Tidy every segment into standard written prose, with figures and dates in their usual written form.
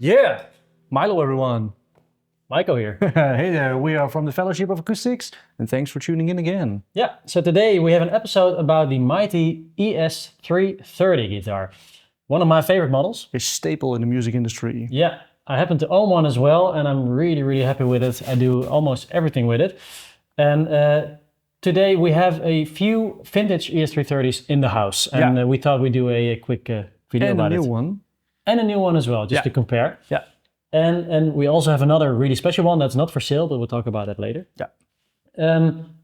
Yeah, Milo everyone. Michael here. Hey there, we are from the Fellowship of Acoustics, and thanks for tuning in again. Yeah, so today we have an episode about the mighty ES-330 guitar. One of my favorite models. A staple in the music industry. Yeah, I happen to own one as well, and I'm really happy with it. I do almost everything with it. And today we have a few vintage ES-330s in the house, and we thought we'd do a quick video and about it. And a new one. And a new one as well, just to compare. Yeah. And we also have another really special one that's not for sale, but we'll talk about that later. Yeah.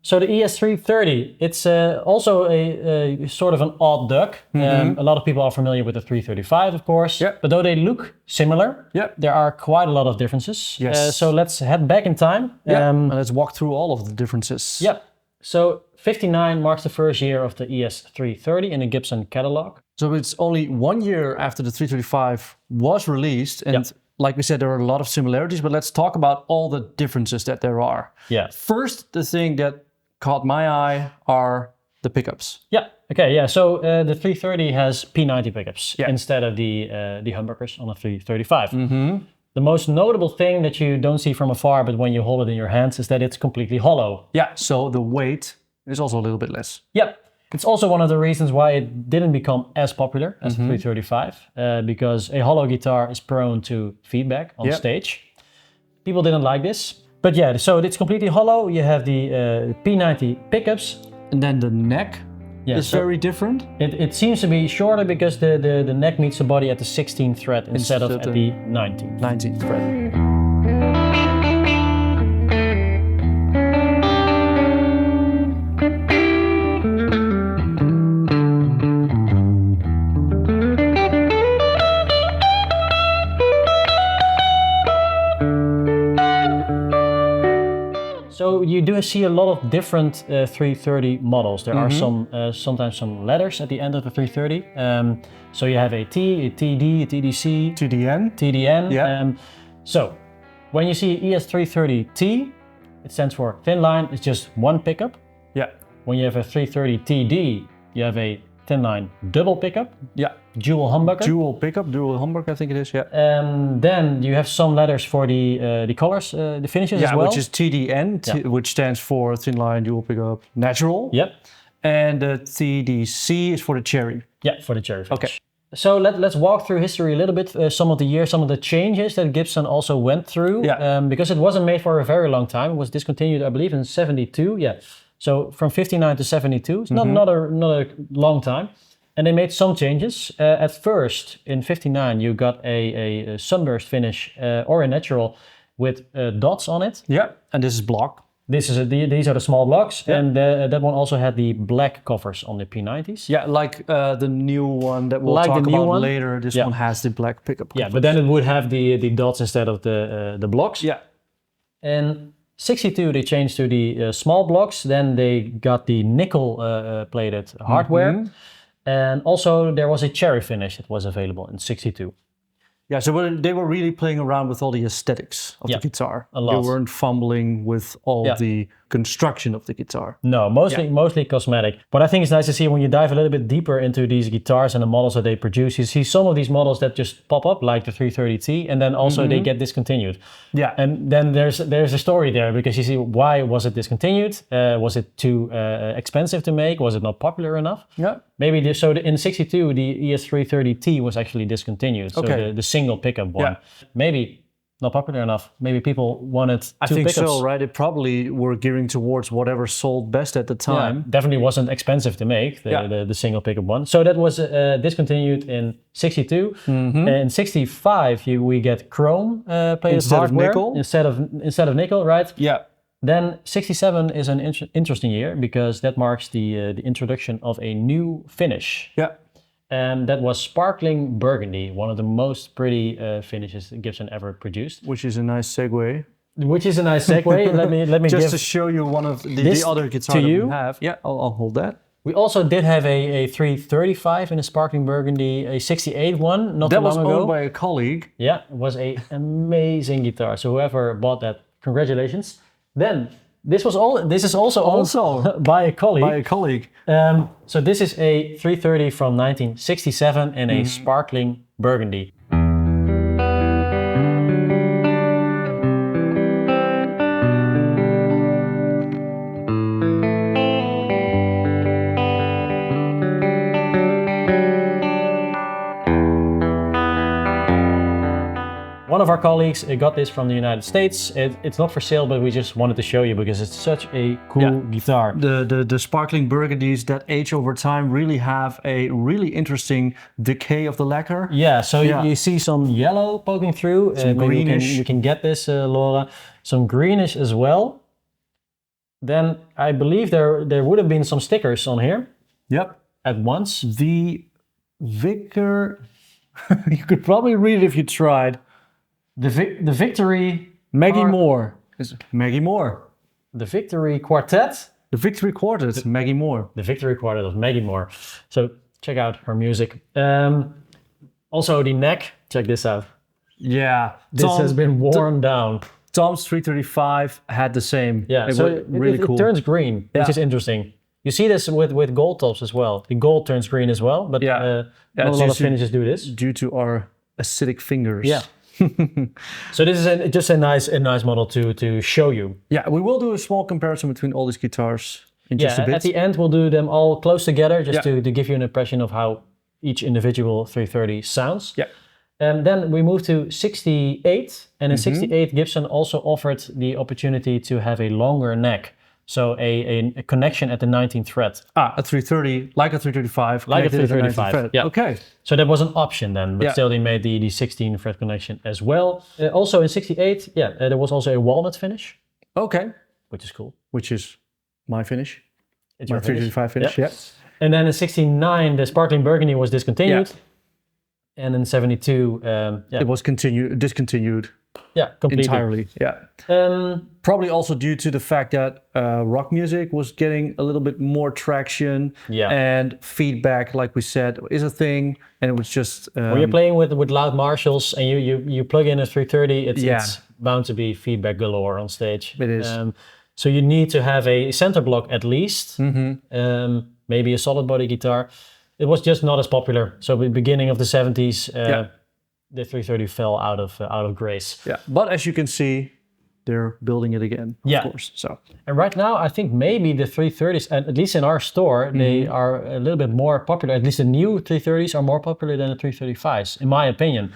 So the ES-330, it's also a sort of an odd duck. A lot of people are familiar with the 335, of course. Yeah. But though they look similar, there are quite a lot of differences. Yes. So let's head back in time. And let's walk through all of the differences. Yeah. So 59 marks the first year of the ES-330 in the Gibson catalog. So it's only 1 year after the 335 was released, and like we said, there are a lot of similarities, but let's talk about all the differences that there are. Yeah. First, the thing that caught my eye are the pickups. Yeah. Okay. Yeah. So the 330 has P90 pickups instead of the humbuckers on the 335. The most notable thing that you don't see from afar, but when you hold it in your hands, is that it's completely hollow. Yeah. So the weight is also a little bit less. Yeah. It's also one of the reasons why it didn't become as popular as the 335, because a hollow guitar is prone to feedback on stage. People didn't like this. But yeah, so it's completely hollow. You have the P90 pickups. And then the neck is very different. It seems to be shorter because the neck meets the body at the 16th fret instead of at the 19th. 19th fret. So you do see a lot of different 330 models. There are sometimes some letters at the end of the 330. So you have a T, a TD, a TDC, TDN. Yeah. So when you see ES-330T, it stands for thin line. It's just one pickup. Yeah. When you have a 330 TD, you have a thin line double pickup. Yeah. Dual humbucker. Dual pickup, dual humbucker, I think it is. Yeah. Then you have some letters for the colors, the finishes as well. Which is TDN, which stands for thin line dual pickup natural. Yep. And the TDC is for the cherry. Yeah, for the cherry finish. Okay. So let's walk through history a little bit. Some of the years, some of the changes that Gibson also went through. Yeah. Because it wasn't made for a very long time. It was discontinued, I believe, in 72. Yeah. So from 59 to 72, it's not a long time. And they made some changes. At first, in 59, you got a sunburst finish or a natural with dots on it. Yeah, and this is block. These are the small blocks, and that one also had the black covers on the P90s. Yeah, like the new one that we'll talk about later. This one has the black pickup covers. Yeah, but then it would have the dots instead of the blocks. Yeah. And 62, they changed to the small blocks. Then they got the nickel plated hardware. And also there was a cherry finish that was available in 62. Yeah, so they were really playing around with all the aesthetics of the guitar. A lot. They weren't fumbling with all the construction of the guitar. No, mostly cosmetic. But I think it's nice to see when you dive a little bit deeper into these guitars and the models that they produce, you see some of these models that just pop up, like the 330T, and then also they get discontinued. Yeah. And then there's a story there, because you see, why was it discontinued? Was it too expensive to make? Was it not popular enough? Yeah. Maybe in 62, the ES-330T was actually discontinued. So the single pickup one. Yeah. Maybe not popular enough. Maybe people wanted two pickups. I think so, right? It probably were gearing towards whatever sold best at the time. Yeah, definitely wasn't expensive to make, the single pickup one. So that was discontinued in 62. In 65, we get chrome plated hardware instead of nickel, right? Yeah. Then 67 is an interesting year, because that marks the introduction of a new finish. Yeah. and that was sparkling burgundy, one of the most pretty finishes Gibson ever produced. Which is a nice segue. Which is a nice segue. let me just give to show you one of the other guitars that we have. Yeah, I'll hold that. We also did have a 335 in a sparkling burgundy, a 68 one, not too long ago. That was owned by a colleague. Yeah, it was an amazing guitar. So whoever bought that, congratulations. Then this is also owned by a colleague. By a colleague. So this is a 330 from 1967 in a sparkling burgundy. One of our colleagues got this from the United States. It's not for sale, but we just wanted to show you because it's such a cool guitar. The sparkling burgundies that age over time really have a really interesting decay of the lacquer. Yeah, so you see some yellow poking through. Some greenish. You can get this, Laura. Some greenish as well. Then I believe there would have been some stickers on here. Yep. At once. The Vicar, you could probably read it if you tried. The Victory... Maggie Moore. Maggie Moore. The Victory Quartet. The Victory Quartet, Maggie Moore. The Victory Quartet of Maggie Moore. So check out her music. Also the neck, check this out. Yeah. This has been worn down. Tom's 335 had the same. Yeah, really cool. It turns green, which is interesting. You see this with gold tops as well. The gold turns green as well, but not a lot of finishes do this. Due to our acidic fingers. Yeah. So this is just a nice model to show you. Yeah, we will do a small comparison between all these guitars in just a bit. At the end we'll do them all close together just to give you an impression of how each individual 330 sounds. Yeah. And then we move to 68, and in 68 Gibson also offered the opportunity to have a longer neck. So a connection at the 19th fret. A 330, like a 335. Like a 335, yeah. Okay. So that was an option then, but still they made the 16 fret connection as well. Also in 68, there was also a walnut finish. Okay. Which is cool. Which is my finish. It's my 335 finish, yeah. And then in 69, the sparkling burgundy was discontinued. Yeah. And in 72, it was discontinued. Yeah, completely. Entirely, yeah. Probably also due to the fact that rock music was getting a little bit more traction, and feedback, like we said, is a thing, and it was just... when you're playing with loud Marshalls and you plug in a 330, it's bound to be feedback galore on stage. It is. So you need to have a center block at least, maybe a solid body guitar. It was just not as popular. So at the beginning of the 70s, the 330 fell out of grace. Yeah, but as you can see, they're building it again, of course. So, and right now, I think maybe the 330s, at least in our store, they are a little bit more popular. At least the new 330s are more popular than the 335s, in my opinion,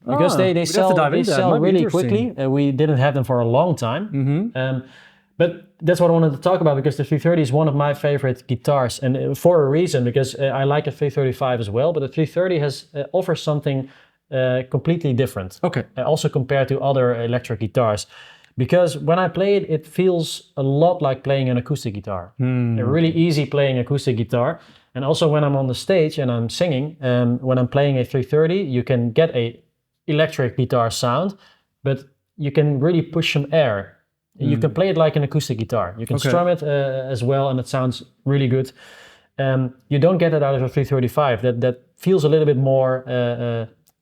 because they sell really quickly. We didn't have them for a long time. But that's what I wanted to talk about, because the 330 is one of my favorite guitars, and for a reason, because I like a 335 as well, but the 330 offers something completely different. Okay. Also compared to other electric guitars, because when I play it, it feels a lot like playing an acoustic guitar. A really easy playing acoustic guitar. And also when I'm on the stage and I'm singing, when I'm playing a 330, you can get a electric guitar sound, but you can really push some air. You can play it like an acoustic guitar. You can strum it as well, and it sounds really good. You don't get it out of a 335. That feels a little bit more...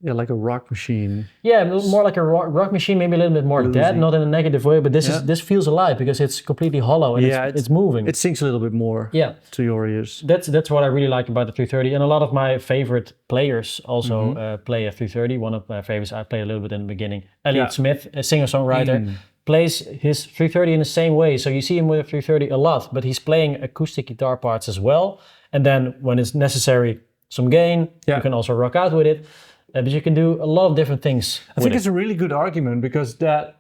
like a rock machine. Yeah, more like a rock machine, maybe a little bit more dead, not in a negative way, but this feels alive because it's completely hollow and it's moving. It sinks a little bit more to your ears. That's what I really like about the 330, and a lot of my favorite players also play a 330. One of my favorites, I played a little bit in the beginning, Elliott Smith, a singer-songwriter, plays his 330 in the same way. So you see him with a 330 a lot, but he's playing acoustic guitar parts as well. And then when it's necessary, some gain, you can also rock out with it. But you can do a lot of different things. I think it's a really good argument, because that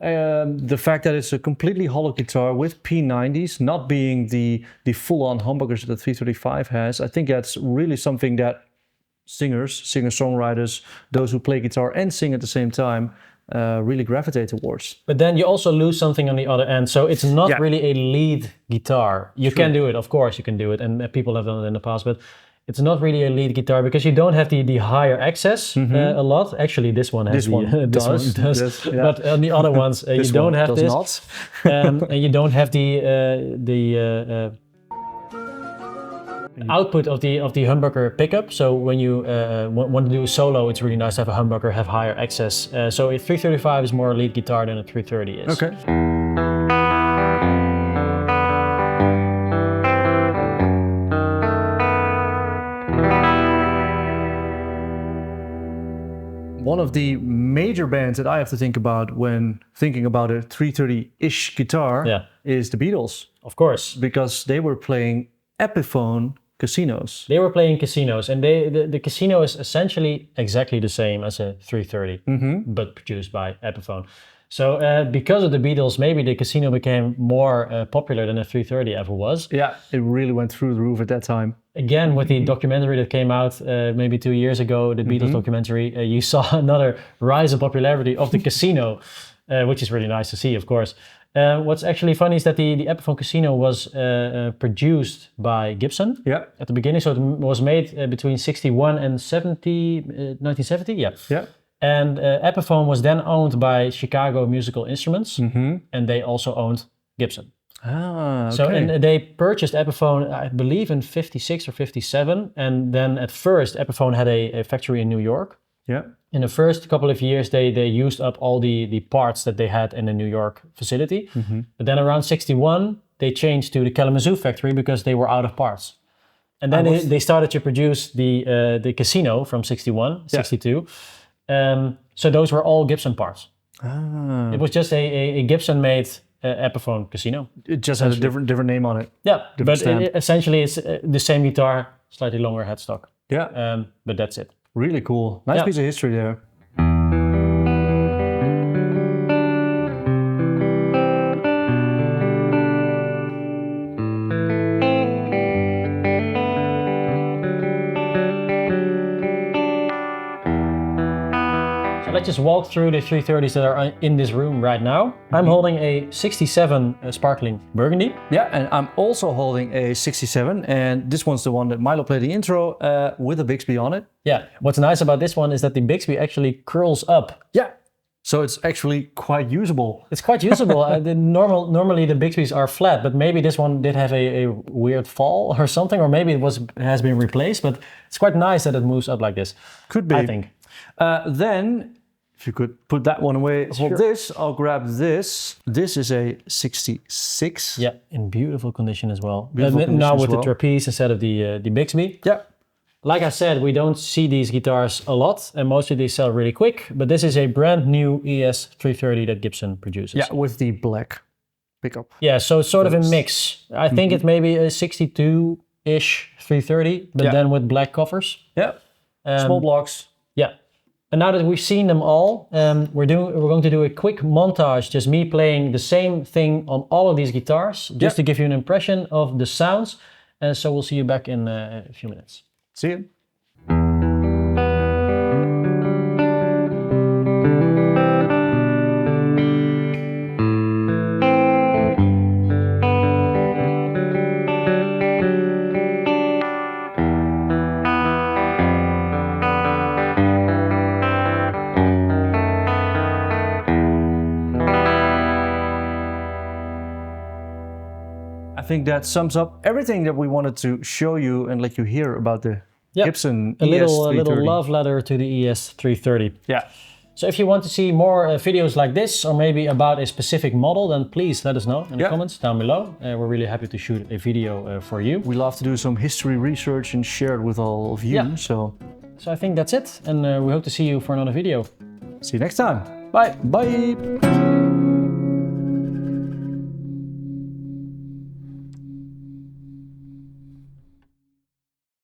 the fact that it's a completely hollow guitar with P90s, not being the full-on humbuckers that the 335 has, I think that's really something that singers, singer-songwriters, those who play guitar and sing at the same time, really gravitate towards. But then you also lose something on the other end, so it's not really a lead guitar. You can do it, of course you can do it, and people have done it in the past, but It's not really a lead guitar because you don't have the higher access a lot. Actually, this one has this one does. Yes, yeah. But on the other ones, you don't have this. Not. And you don't have the output of the humbucker pickup. So when you want to do a solo, it's really nice to have a humbucker, have higher access. So a 335 is more a lead guitar than a 330 is. Okay. One of the major bands that I have to think about when thinking about a 330-ish guitar is the Beatles. Of course. Because they were playing Epiphone casinos. They were playing casinos, and the casino is essentially exactly the same as a 330, but produced by Epiphone. So because of the Beatles, maybe the casino became more popular than a 330 ever was. Yeah, it really went through the roof at that time. Again, with the documentary that came out maybe 2 years ago, the Beatles documentary, you saw another rise in popularity of the casino, which is really nice to see, of course. What's actually funny is that the Epiphone Casino was produced by Gibson at the beginning. So it was made between 61 and 1970, yeah. And Epiphone was then owned by Chicago Musical Instruments, and they also owned Gibson. Ah, okay. So and they purchased Epiphone, I believe, in 56 or 57. And then at first, Epiphone had a factory in New York. Yeah. In the first couple of years, they used up all the parts that they had in the New York facility. But then around 61, they changed to the Kalamazoo factory because they were out of parts. And then they started to produce the casino from 61, 62. So those were all Gibson parts. Ah. It was just a Gibson-made Epiphone Casino. It just has a different name on it. Yeah, but essentially it's the same guitar, slightly longer headstock. Yeah. But that's it. Really cool. Nice piece of history there. Let's just walk through the 330s that are in this room right now. I'm holding a 67 Sparkling Burgundy. Yeah, and I'm also holding a 67, and this one's the one that Milo played the intro with a Bixby on it. Yeah, what's nice about this one is that the Bixby actually curls up. Yeah, so it's actually quite usable. It's quite usable. Normally the Bixbys are flat, but maybe this one did have a weird fall or something, or maybe it has been replaced, but it's quite nice that it moves up like this. Could be. I think. Then, if you could put that one away, hold this, I'll grab this. This is a 66. Yeah, in beautiful condition as well. Now with the trapeze instead of the Bixby. Yeah. Like I said, we don't see these guitars a lot, and mostly they sell really quick. But this is a brand new ES-330 that Gibson produces. Yeah, with the black pickup. Yeah, so it's sort of a mix. I think it may be a 62-ish 330, but then with black covers. Yeah, small blocks. Yeah. And now that we've seen them all, we're going to do a quick montage, just me playing the same thing on all of these guitars, just to give you an impression of the sounds. And so we'll see you back in a few minutes. See you. I think that sums up everything that we wanted to show you and let you hear about the Gibson ES-330. A little love letter to the ES-330. Yeah. So if you want to see more videos like this, or maybe about a specific model, then please let us know in the comments down below. We're really happy to shoot a video for you. We love to do some history research and share it with all of you. So I think that's it, and we hope to see you for another video. See you next time. Bye. Bye.